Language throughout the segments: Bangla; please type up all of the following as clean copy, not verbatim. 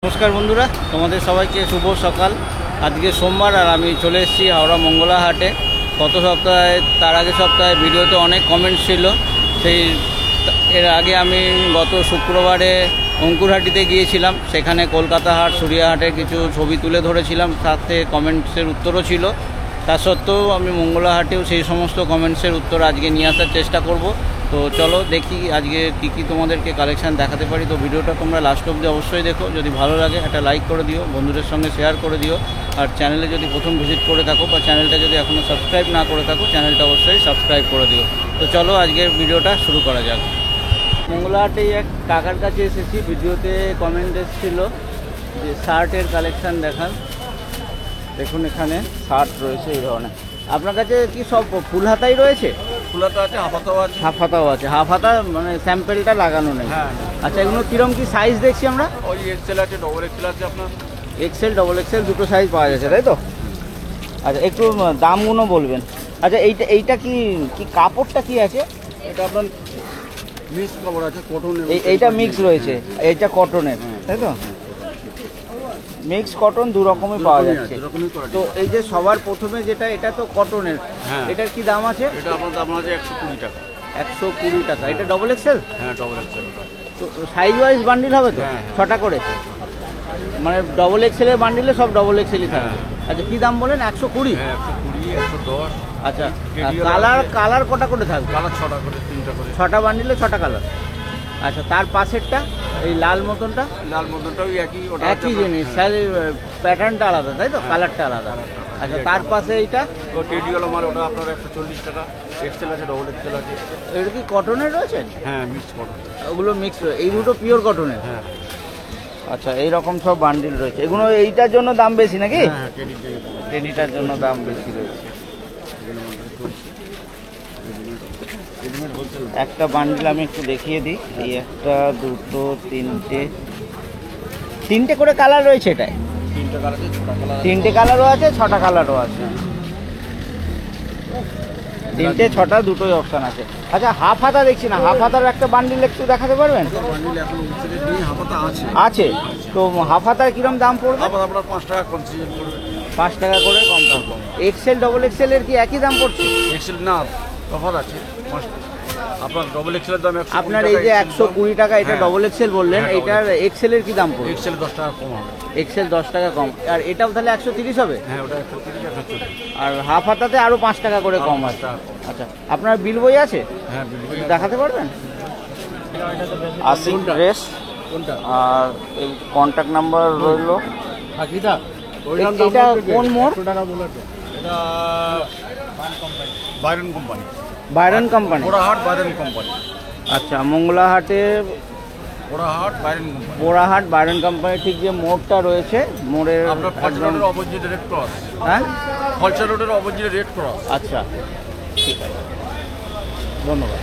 নমস্কার বন্ধুরা, তোমাদের সবাইকে শুভ সকাল। আজকে সোমবার আর আমি চলে এসেছি হাওড়া মঙ্গলা হাটে। গত সপ্তাহে তার আগের সপ্তাহে ভিডিওতে অনেক কমেন্টস ছিল। এর আগে আমি গত শুক্রবারে অঙ্কুরহাটিতে গিয়েছিলাম, সেখানে কলকাতা হাট সুরিয়াহাটের কিছু ছবি তুলে ধরেছিলাম, সাথে কমেন্টসের উত্তরও ছিল। তা সত্ত্বেও আমি মঙ্গলা হাটেও সেই সমস্ত কমেন্টসের উত্তর আজকে নিয়ে আসার চেষ্টা করব। তো চলো দেখি আজকে কী তোমাদেরকে কালেকশান দেখাতে পারি। তো ভিডিওটা তোমরা লাস্ট অবধি অবশ্যই দেখো। যদি ভালো লাগে একটা লাইক করে দিও, বন্ধুদের সঙ্গে শেয়ার করে দিও। আর চ্যানেলে যদি প্রথম ভিজিট করে থাকো বা চ্যানেলটা যদি এখনও সাবস্ক্রাইব না করে থাকো, চ্যানেলটা অবশ্যই সাবস্ক্রাইব করে দিও। তো চলো আজকের ভিডিওটা শুরু করা যাক। মঙ্গলা হাটে এক কাকার কাছে এসেছি। ভিডিওতে কমেন্ট এসেছিল যে শার্টের কালেকশান দেখান। দেখুন এখানে শার্ট রয়েছে এই ধরনের। আপনার কাছে কি সব ফুল হাতাই রয়েছে? ফুল হাতা আছে, হাফ হাতাও আছে। হাফ হাতাও আছে। হাফ হাতা মানে স্যাম্পেলটা লাগানো নেই? হ্যাঁ। আচ্ছা, এগুলো কীরকম কি সাইজ দেখছি আমরা? ওই এক্সেল আছে, ডবল এক্সেল আছে। আপনার এক্সেল ডবল এক্সেল দুটো সাইজ পাওয়া যাচ্ছে, তাই তো? আচ্ছা, একটু দামগুলো বলবেন। আচ্ছা, এইটা কি কাপড়টা কি আছে? এটা আপনার মিক্স কাপড় আছে, কটন। এইটা মিক্স রয়েছে, এইটা কটনের, তাই তো? মিক্স কটন দু রকমই পাওয়া যাচ্ছে। তো এই যে সবার প্রথমে যেটা, এটা তো কটনের, এটার কি দাম আছে? এটা আপনার দাম আছে 120 টাকা। 120 টাকা। এটা ডবল এক্সেল? হ্যাঁ, ডবল এক্সেল। তো সাইজ ওয়াইজ বান্ডিল হবে তো? হ্যাঁ। 6টা করে, মানে ডবল এক্সেলের বান্ডিলে সব ডবল এক্সেলই থাকে। আচ্ছা, কি দাম বলেন? 120? হ্যাঁ, 120, 110। আচ্ছা, কালার কালার কটা করে থাকবে? কালার 6টা করে, 3টা করে। 6টা বান্ডিলে 6টা কালার। আচ্ছা, তার পাশেরটা এই লাল মতনটা? লাল মতনটাও একই, ওটা একই জিনিস, প্যাটার্নটা আলাদা, তাই তো? কালারটা আলাদা। আচ্ছা, তার পাশে এইটা ও টেডিওয়ালা মাল, ওটা আপনার 140 টাকা। এক্সেল আছে, ডবল এক্সেল আছে। এটা কি কটনের রয়েছে? হ্যাঁ, মিক্স কটন। ওগুলো মিক্স, এই দুটো পিওর কটনের? হ্যাঁ। আচ্ছা, এইরকম সব বান্ডিল রয়েছে। এগুলো এইটার জন্য দাম বেশি নাকি? হ্যাঁ, টেডিটার জন্য দাম বেশি রয়েছে। একটা বান্ডিল আমি একটু দেখিয়ে দিই। এই একটা, দুটো, তিনটে করে কালার রয়েছে এটায়? 3টা কালার আছে, 6টা কালার। 3টে কালারও আছে, 6টা কালারও আছে। 3টে 6টা দুটোই অপশান আছে। আচ্ছা, হাফ হাতা দেখছি না, হাফ হাতার একটা বান্ডিল একটু দেখাতে পারবেন? বান্ডিল এখন উচ্চতে নেই, হাফ হাতা আছে। আছে তো। হাফ হাতার কিরম দাম পড়বে? আবার আপনার 5 টাকা কনসিডার করবে। 5 টাকা করে কম পড়বে। এক্সেল ডবল এক্সেল এর কি একই দাম পড়ছে? এক্সেল না, তফাৎ আছে। আপনার ডবল এক্সেলের দাম 120 টাকা। আপনার এই যে 120 টাকা, এটা ডবল এক্সেল বললেন, হ্যাঁ, এইটার এক্সেল এর কি দাম পড়বে? এক্সেল 10 টাকা কম হবে। এক্সেল 10 টাকা কম। আর এটাও তাহলে 130 হবে? হ্যাঁ, ওটা 130, 140। আর হাফ হাতাতে আরো 5 টাকা করে কম আছে। আচ্ছা, আপনার বিল বই আছে? হ্যাঁ, বিল দেখাতে পারবেন? আশিক ড্রেস, কোনটা? আর এই কন্ট্যাক্ট নাম্বার রইলো। থাকিটা এটা কোন মোড়? টাকা বলে তো। এটা Byron company. Byron company? Porahat Byron company. আচ্ছা, মঙ্গলা হাটে Porahat Byron company. Porahat Byron company, ঠিক যে মোড়টা রয়েছে, মোড়ের আপনার ফলসা রোডের অপোজিট রেড ক্রস। হ্যাঁ, ফলসা রোডের অপোজিট রেড ক্রস। আচ্ছা, ঠিক আছে, ধন্যবাদ।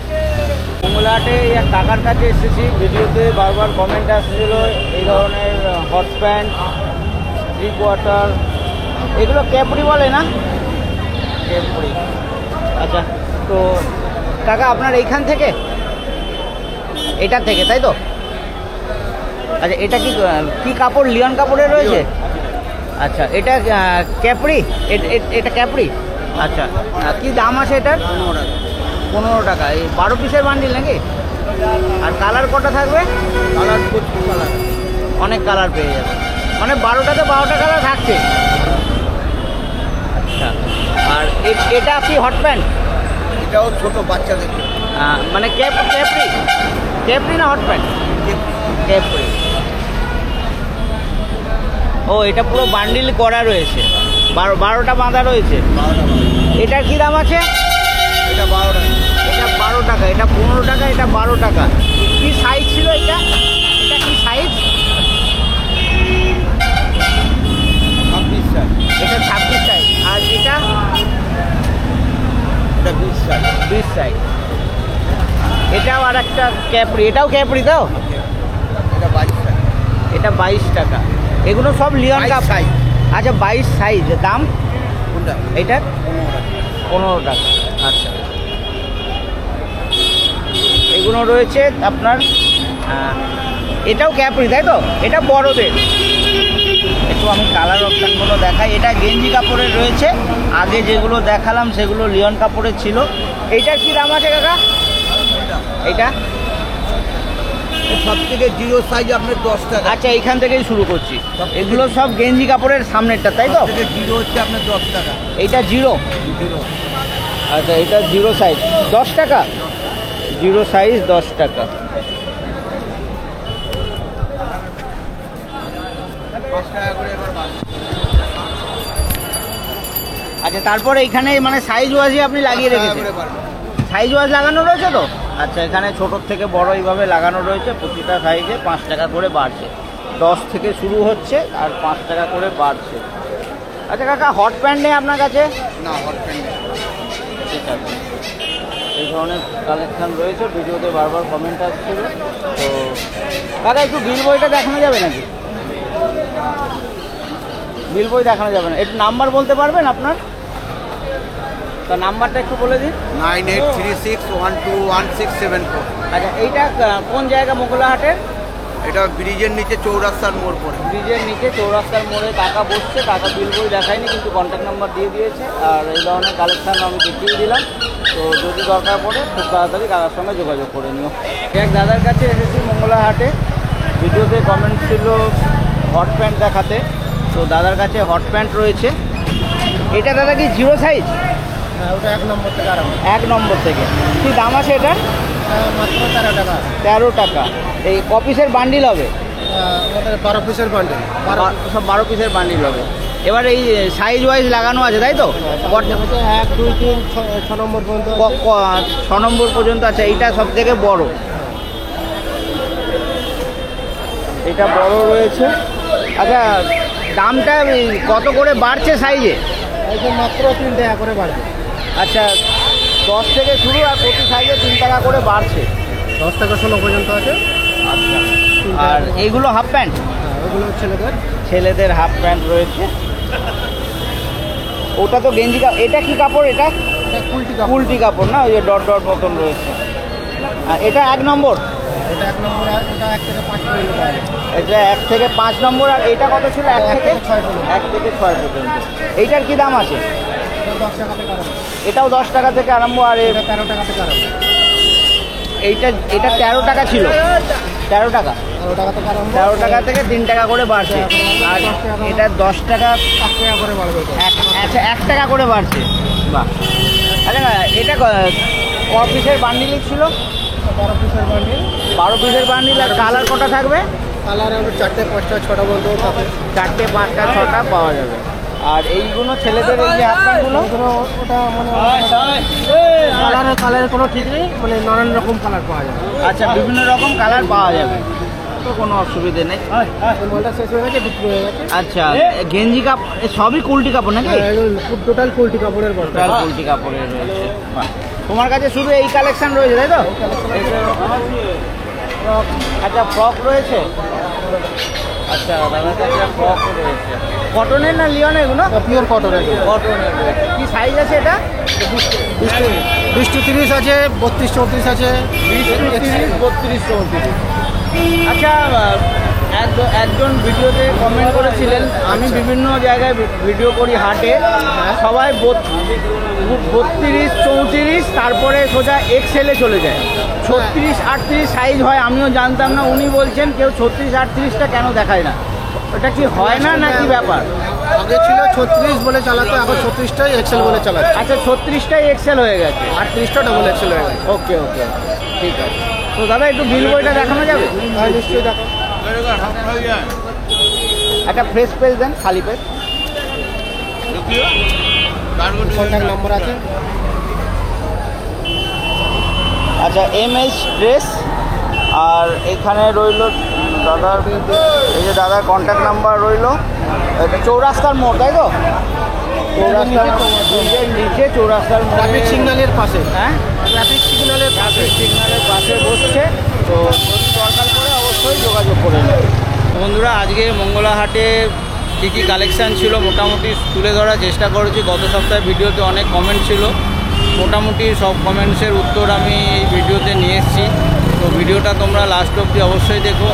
মঙ্গলা হাটে এক কাকার কাছে এসেছি। ভিডিওতে বারবার কমেন্ট আসছিল এই ধরনের হট প্যান্ট, 3 কোয়ার্টার, এগুলো ক্যাপরি বলে না? ক্যাপরি। আচ্ছা, তো কাকা আপনার এইখান থেকে, এটার থেকে, তাই তো? আচ্ছা, এটা কি কাপড়? লিওন কাপড়ের রয়েছে? আচ্ছা, এটা ক্যাপরি? এটা ক্যাপরি? আচ্ছা, কি দাম আছে এটার? 15 টাকা। এই 12 পিসের বান্ডিল নাকি? আর কালার কটা থাকবে? Colour 25 colour. অনেক কালার পেয়ে যাবে, মানে 12টাতে 12টা কালার থাকছে। আচ্ছা, আর এটা কি হট প্যান্ট? এটাও ছোট বাচ্চাদের। মানে ক্যাপরি না হট প্যান্ট? ক্যাপরি। ও, এটা পুরো বান্ডিল করা রয়েছে, 12টা বাঁধা রয়েছে। এটার কি দাম আছে? এটা 12 টাকা। এটা 12 টাকা, এটা 15 টাকা, এটা 12 টাকা। কি সাইজ ছিল এটা? এটা কি সাইজ? 26 সাইজ। এটা 26 সাইজ। আর এটা? এটা 20 সাইজ। 20 সাইজ। এটাও আর একটা ক্যাপরি, এটাও ক্যাপরি তো? এটা 22 সাইজ। এটা 22 টাকা। এগুলো সব লিওন কাপ সাইজ। আচ্ছা, 22 সাইজ। দাম কোনটা? এইটার 15 টাকা। 15 টাকা। আচ্ছা, এগুলো রয়েছে আপনার, এটাও ক্যাপরি, তাই তো? এটা বড়দের। একটু আমি কালার অপশানগুলো দেখাই। এটা গেঞ্জি কাপড়ের রয়েছে, আগে যেগুলো দেখালাম সেগুলো লিওন কাপড়ের ছিল। এইটার কি দাম আছে কাকা? এইটা সব থেকে জিরো সাইজ আপনার 10 টাকা। আচ্ছা, এইখান থেকেই শুরু করছি। এগুলো সব গেঞ্জি কাপড়ের সামনেরটা, তাই তো? থেকে জিরো হচ্ছে আপনার 10 টাকা। এইটা জিরো? জিরো। আচ্ছা, এটা জিরো সাইজ 10 টাকা, জিরো সাইজ 10 টাকা। 5 টাকা করে এবার বাড়বে। আচ্ছা, তারপরে এইখানে মানে সাইজ ওয়াইজই আপনি লাগিয়ে 5 টাকা রেখেছেন? করে বাড়বে। সাইজ ওয়াইজ লাগানো রয়েছে তো? আচ্ছা, এখানে ছোটোর থেকে বড় এইভাবে লাগানো রয়েছে। প্রতিটা সাইজে 5 টাকা করে বাড়ছে। 10 থেকে শুরু হচ্ছে আর 5 টাকা করে বাড়ছে। আচ্ছা কাকা, হট প্যান্ট নেই আপনার কাছে? না, হট প্যান্ট নেই। ঠিক আছে, এই ধরনের কালেকশান রয়েছে। ভিডিওতে বারবার কমেন্ট আসছিল। তো কাকা, একটু বিল বইটা দেখানো যাবে নাকি? বিল বই দেখানো যাবে না? একটু নাম্বার বলতে পারবেন আপনার? তো নাম্বারটা একটু বলে দিন। 9836121674। আচ্ছা, এইটা কোন জায়গা মোগলাহাটের? এটা ব্রিজের নিচে চৌরাস্তার মোড় পড়ে। ব্রিজের নিচে চৌরাস্তার মোড়ে কাকা বসছে। কাকা বিল বই দেখায়নি, কিন্তু কন্ট্যাক্ট নাম্বার দিয়ে দিয়েছে। আর এই ধরনের কালেকশান আমি দেখিয়ে দিলাম। তো যদি দরকার পড়ে খুব তাড়াতাড়ি কাকার সঙ্গে যোগাযোগ করে নিও। এক দাদার কাছে এসেছি মোগলাহাটে। ভিডিওতে কমেন্ট ছিল হট প্যান্ট দেখাতে। তো দাদার কাছে হট প্যান্ট রয়েছে। এটা দাদা কি জিরো সাইজ? হ্যাঁ, ওটা 1 নম্বর থেকে আরম্ভ। 1 নম্বর থেকে। কী দাম আছে এটা? মাত্র 13 টাকা। 13 টাকা। এই ক পিসের বান্ডিল হবে? আমাদের 12 পিসের বান্ডেল। সব 12 পিসের বান্ডিল হবে। এবার এই সাইজ ওয়াইজ লাগানো আছে, তাই তো? 1 2 3 6 নম্বর পর্যন্ত। 6 নম্বর পর্যন্ত আছে। এইটা সব থেকে বড়, এটা বড় রয়েছে। আচ্ছা, দামটা কত করে বাড়ছে সাইজে? মাত্র 3 টাকা করে বাড়বে। আচ্ছা, 10 থেকে শুরু আর প্রতি সাইজে 3 টাকা করে বাড়ছে। 10 থেকে 16 পর্যন্ত আছে। আচ্ছা, আর এইগুলো হাফ প্যান্ট? ওগুলো ছেলেদের হাফ প্যান্ট রয়েছে। ওটা তো গেঞ্জি কাপড়। এটা কি কাপড়? এটা কুলটি কাপড় না? ওই যে ডট ডট মতন রয়েছে। আর এটা 1 নম্বর? এটা 1 নম্বর। এটা 1 থেকে 5 পর্যন্ত পাওয়া যায়। এটা 1 থেকে 5 নম্বর। আর এটা কত ছিল? 1 থেকে 6 পর্যন্ত। এইটার কি দাম আছে? 10 টাকা থেকে আরম্ভ। এটাও 10 টাকা থেকে আরম্ভ। আর এটা 13 টাকা থেকে আরম্ভ। এটা 13 টাকা ছিল। 13 টাকা। 13 টাকা থেকে আরম্ভ। 13 টাকা থেকে 3 টাকা করে বাড়ছে। আর এটা 10 টাকা, 1 টাকা করে বাড়বে। আচ্ছা 1 টাকা করে বাড়ছে। বাহ। আচ্ছা, এটা ক পিসের বান্ডিলই ছিল? 12 পিসের বান্ডেল। 12 পিসের বান্ডিল। আর কালার কটা থাকবে? কালার আমরা 4টে 5টা 6টা বন্ধ থাকে। 4টে 5টা 6টা পাওয়া যাবে। আর এইগুলো ছেলেদের এই যে হাফ প্যান্টগুলো? ওটা মানে কালারের কোনো ঠিক নেই, মানে নানান রকম কালার পাওয়া যায়। আচ্ছা, বিভিন্ন রকম কালার পাওয়া যাবে, তো কোনো অসুবিধে নেই। মালটা শেষ হয়ে গেছে, বিক্রি হয়ে গেছে। আচ্ছা, গেঞ্জি কাপড় সবই কুলটি কাপড় নাকি? টোটাল কোয়ালিটি কাপড়ের বলতে। টোটাল কুলটি কাপড়ের রয়েছে। বাহ। তোমার কাছে শুধু এই কালেকশন রয়েছে, তাই তো? আচ্ছা, ফ্রক রয়েছে। আচ্ছা, দাদার কাছে ফ্রক রয়েছে। কটনের না লিওনের এগুলো? পিওর কটনের। কটনের রয়েছে। কি সাইজ আছে এটা? 20 to 30 আছে, 32 34 আছে। 20 to 30, 32 34। আচ্ছা, একজন ভিডিওতে কমেন্ট করেছিলেন, আমি বিভিন্ন জায়গায় ভিডিও করি হাটে, সবাই 32 34, তারপরে সোজা এক্সেলে চলে যায়। 36 38 সাইজ হয়, আমিও জানতাম না। উনি বলছেন কেউ 36 38টা কেন দেখায় না, ওটা কি হয় না নাকি ব্যাপার? আগে ছিল 36 বলে চালাতো, এখন 36টাই এক্সেল বলে চালাচ্ছে। আচ্ছা, 36টাই এক্সেল হয়ে গেছে, 38টা ডাবল এক্সেল হয়ে গেছে। ওকে ওকে, ঠিক আছে। তো দাদা, একটু বিল বইটা দেখানো যাবে? নিশ্চয়ই দেখো। একটা ফ্রেশ পেজ দেন, খালি পেজ। কন্ট্যাক্ট নম্বর আছে। আচ্ছা, MH ড্রেস। আর এখানে রইল দাদার, এই যে দাদার কন্ট্যাক্ট নাম্বার রইল। এটা চৌরাস্তার মোড়, তাই তো? চৌরাস্তার নিচে, চৌরাস্তার মোড়ে, ট্রাফিক সিগন্যালের পাশে। হ্যাঁ, ট্রাফিক সিগন্যালের পাশে। সিগন্যালের পাশে বসছে। তো যদি দরকার করে অবশ্যই যোগাযোগ করে নেবে। বন্ধুরা, আজকে মঙ্গলাহাটে কী কী কালেকশান ছিল মোটামুটি তুলে ধরার চেষ্টা করেছি। গত সপ্তাহে ভিডিওতে অনেক কমেন্ট ছিল, মোটামুটি সব কমেন্টসের উত্তর আমি এই ভিডিওতে নিয়ে এসেছি। তো ভিডিওটা তোমরা লাস্ট অবধি অবশ্যই দেখো।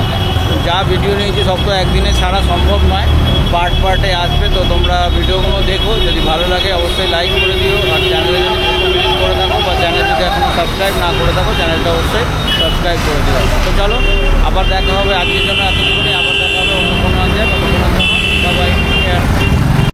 যা ভিডিও নিয়েছি সব তো একদিনে ছাড়া সম্ভব নয়, পার্ট পার্টে আসবে। তো তোমরা ভিডিওগুলো দেখো, যদি ভালো লাগে অবশ্যই লাইক করে দিও, আর চ্যানেলে যদি ভিজিট করে থাকো বা চ্যানেল যদি এখনও সাবস্ক্রাইব না করে থাকো চ্যানেলটা অবশ্যই সাবস্ক্রাইব করে দিও। তো চলো, আবার দেখা হবে, আজকের জন্য এতটুকুনি।